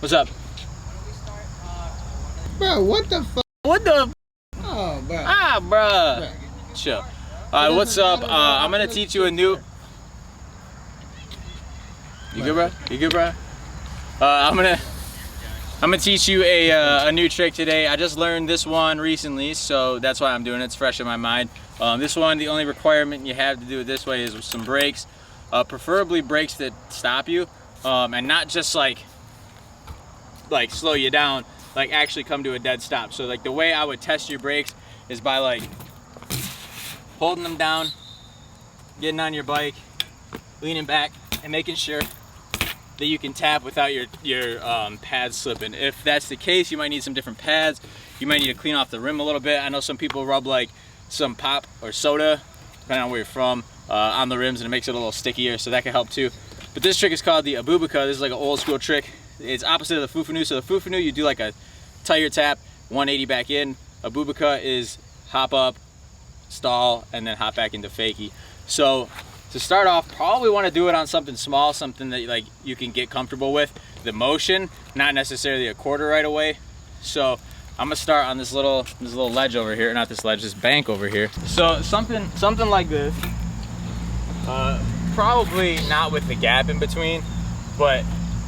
What's up? Bro, what the fuck? What the? Oh, bro. Ah, bro. Chill. Alright, what's up? I'm gonna teach you a new. You good, bro? You good, bro? I'm gonna teach you a new trick today. I just learned this one recently, so that's why I'm doing it. It's fresh in my mind. This one, the only requirement you have to do it this way is with some brakes, preferably brakes that stop you, and not just like slow you down, like actually come to a dead stop. So like the way I would test your brakes is by like holding them down, getting on your bike, leaning back, and making sure that you can tap without your pads slipping. If that's the case, you might need some different pads. You might need to clean off the rim a little bit. I know some people rub like some pop or soda, depending on where you're from, on the rims, and it makes it a little stickier, so that can help too. But this trick is called the ABUBACA. This is like an old school trick. It's opposite of the fufanu. So the fufanu, you do like a tire tap, 180 back in. ABUBACA is hop up, stall, and then hop back into fakie. So to start off, probably want to do it on something small, something that like you can get comfortable with. The motion, not necessarily a quarter right away. So I'm gonna start on this little ledge over here, not this ledge, this bank over here. So something like this. Probably not with the gap in between, but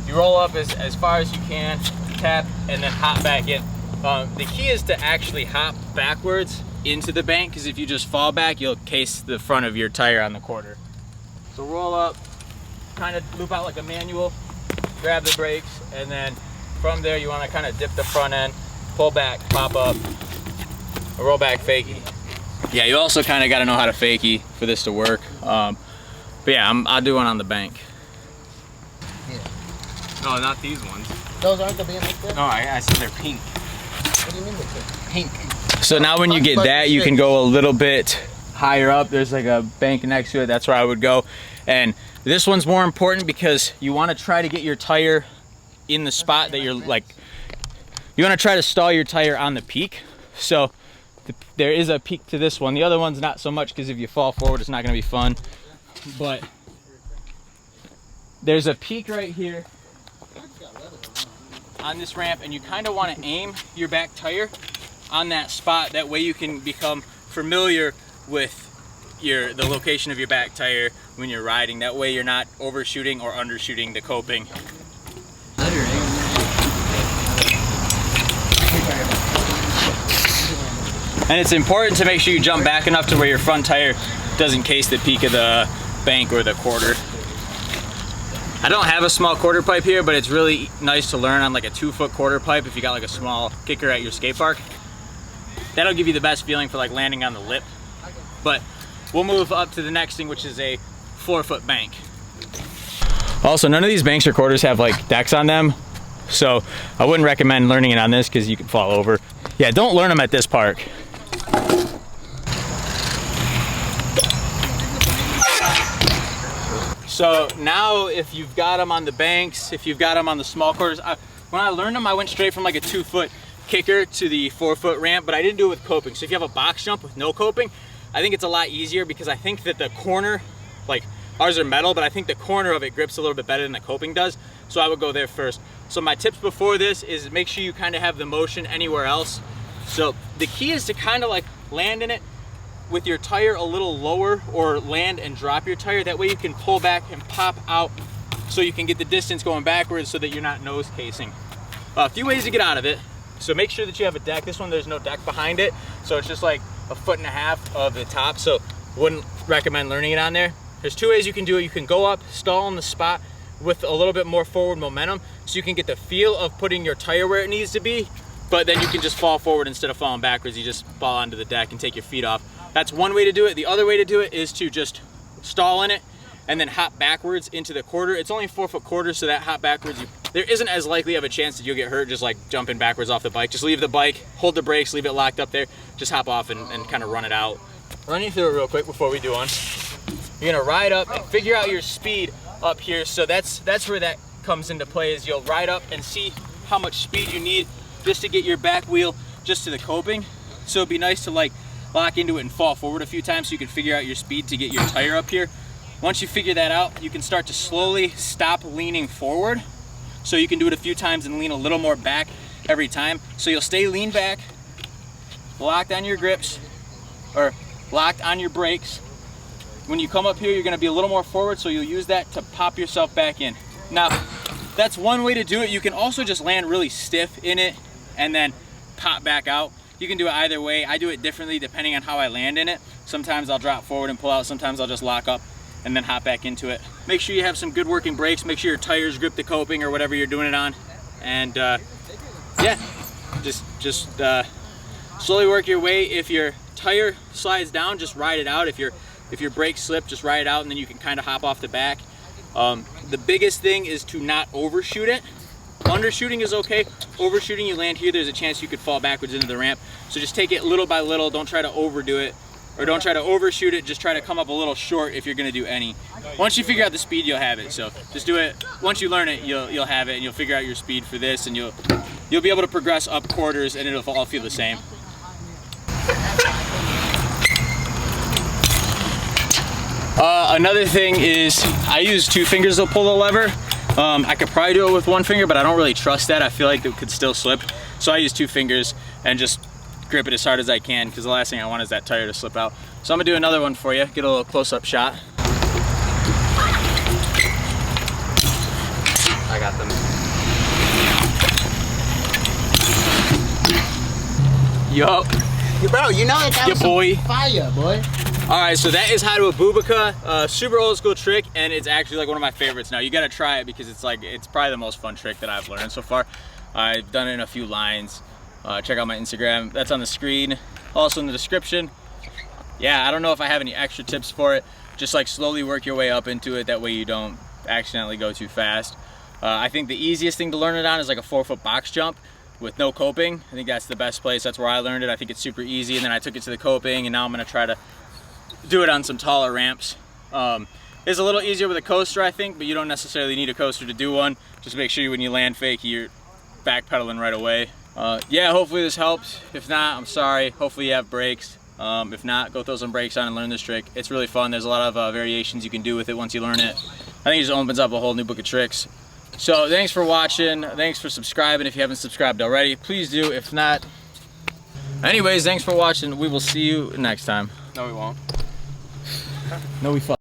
you roll up as far as you can, tap, and then hop back in. The key is to actually hop backwards into the bank, because if you just fall back, you'll case the front of your tire on the quarter. So roll up, kind of loop out like a manual, grab the brakes, and then from there you want to kind of dip the front end, pull back, pop up, roll back fakie. Yeah, you also kind of got to know how to fakie for this to work. But yeah, I'll do one on the bank. Yeah. No, not these ones. Those aren't the BMX there? No, I said they're pink. What do you mean they're pink? So now when you get that, you can go a little bit higher up. There's like a bank next to it. That's where I would go. And this one's more important because you want to try to get your tire in the spot that you're like, you want to try to stall your tire on the peak. So there is a peak to this one. The other one's not so much, because if you fall forward, it's not going to be fun. But there's a peak right here on this ramp, and you kind of want to aim your back tire on that spot. That way you can become familiar with the location of your back tire when you're riding. That way you're not overshooting or undershooting the coping. And it's important to make sure you jump back enough to where your front tire doesn't case the peak of the bank or the quarter. I don't have a small quarter pipe here, but it's really nice to learn on like a 2-foot quarter pipe if you got like a small kicker at your skate park. That'll give you the best feeling for like landing on the lip. But we'll move up to the next thing, which is a 4-foot bank. Also, none of these banks or quarters have like decks on them, so I wouldn't recommend learning it on this because you can fall over. Yeah, don't learn them at this park. So now if you've got them on the banks, if you've got them on the small quarters, when I learned them, I went straight from like a 2-foot kicker to the 4-foot ramp, but I didn't do it with coping. So if you have a box jump with no coping, I think it's a lot easier, because I think that the corner, like ours are metal, but I think the corner of it grips a little bit better than the coping does. So I would go there first. So my tips before this is make sure you kind of have the motion anywhere else. So the key is to kind of like land in it with your tire a little lower, or land and drop your tire. That way you can pull back and pop out, so you can get the distance going backwards so that you're not nose casing. A few ways to get out of it. So make sure that you have a deck. This one, there's no deck behind it, so it's just like 1.5 feet of the top, so wouldn't recommend learning it on there. There's 2 ways you can do it. You can go up, stall on the spot with a little bit more forward momentum, so you can get the feel of putting your tire where it needs to be, but then you can just fall forward instead of falling backwards. You just fall onto the deck and take your feet off. That's one way to do it. The other way to do it is to just stall in it and then hop backwards into the quarter. It's only a 4-foot quarter, so that hop backwards, there isn't as likely of a chance that you'll get hurt just like jumping backwards off the bike. Just leave the bike, hold the brakes, leave it locked up there, just hop off and kind of run it out. Running through it real quick before we do one. You're gonna ride up and figure out your speed up here. So that's where that comes into play, is you'll ride up and see how much speed you need just to get your back wheel just to the coping. So it'd be nice to like lock into it and fall forward a few times so you can figure out your speed to get your tire up here. Once you figure that out, you can start to slowly stop leaning forward. So you can do it a few times and lean a little more back every time. So you'll stay lean back, locked on your grips, or locked on your brakes. When you come up here, you're gonna be a little more forward, so you'll use that to pop yourself back in. Now, that's one way to do it. You can also just land really stiff in it and then pop back out. You can do it either way. I do it differently depending on how I land in it. Sometimes I'll drop forward and pull out. Sometimes I'll just lock up and then hop back into it. Make sure you have some good working brakes. Make sure your tires grip the coping or whatever you're doing it on. And yeah, just slowly work your way. If your tire slides down, just ride it out. If your brakes slip, just ride it out, and then you can kind of hop off the back. The biggest thing is to not overshoot it. Undershooting is okay. Overshooting, you land here, there's a chance you could fall backwards into the ramp. So just take it little by little. Don't try to overdo it, or don't try to overshoot it. Just try to come up a little short if you're gonna do any. Once you figure out the speed, you'll have it. So just do it. Once you learn it, you'll have it, and you'll figure out your speed for this, and you'll be able to progress up quarters, and it'll all feel the same. Another thing is I use 2 fingers to pull the lever. I could probably do it with 1 finger, but I don't really trust that. I feel like it could still slip. So I use 2 fingers and just grip it as hard as I can, because the last thing I want is that tire to slip out. So I'm gonna do another one for you. Get a little close-up shot. I got them. Yup. Bro, you know that was boy. some fire, boy. All right, so that is how to ABUBACA. Super old school trick, and it's actually like one of my favorites now. You gotta try it because it's probably the most fun trick that I've learned so far. I've done it in a few lines. Check out my Instagram. That's on the screen, also in the description. Yeah, I don't know if I have any extra tips for it. Just like slowly work your way up into it. That way you don't accidentally go too fast. I think the easiest thing to learn it on is like a 4-foot box jump with no coping. I think that's the best place. That's where I learned it. I think it's super easy, and then I took it to the coping, and now I'm gonna try to do it on some taller ramps. It's a little easier with a coaster, I think, but you don't necessarily need a coaster to do one. Just make sure when you land fake, you're backpedaling right away. Yeah, hopefully this helps. If not, I'm sorry. Hopefully you have brakes. If not, go throw some brakes on and learn this trick. It's really fun. There's a lot of variations you can do with it once you learn it. I think it just opens up a whole new book of tricks. So thanks for watching. Thanks for subscribing. If you haven't subscribed already, please do. If not, anyways, thanks for watching. We will see you next time. No, we won't. No, we fuck.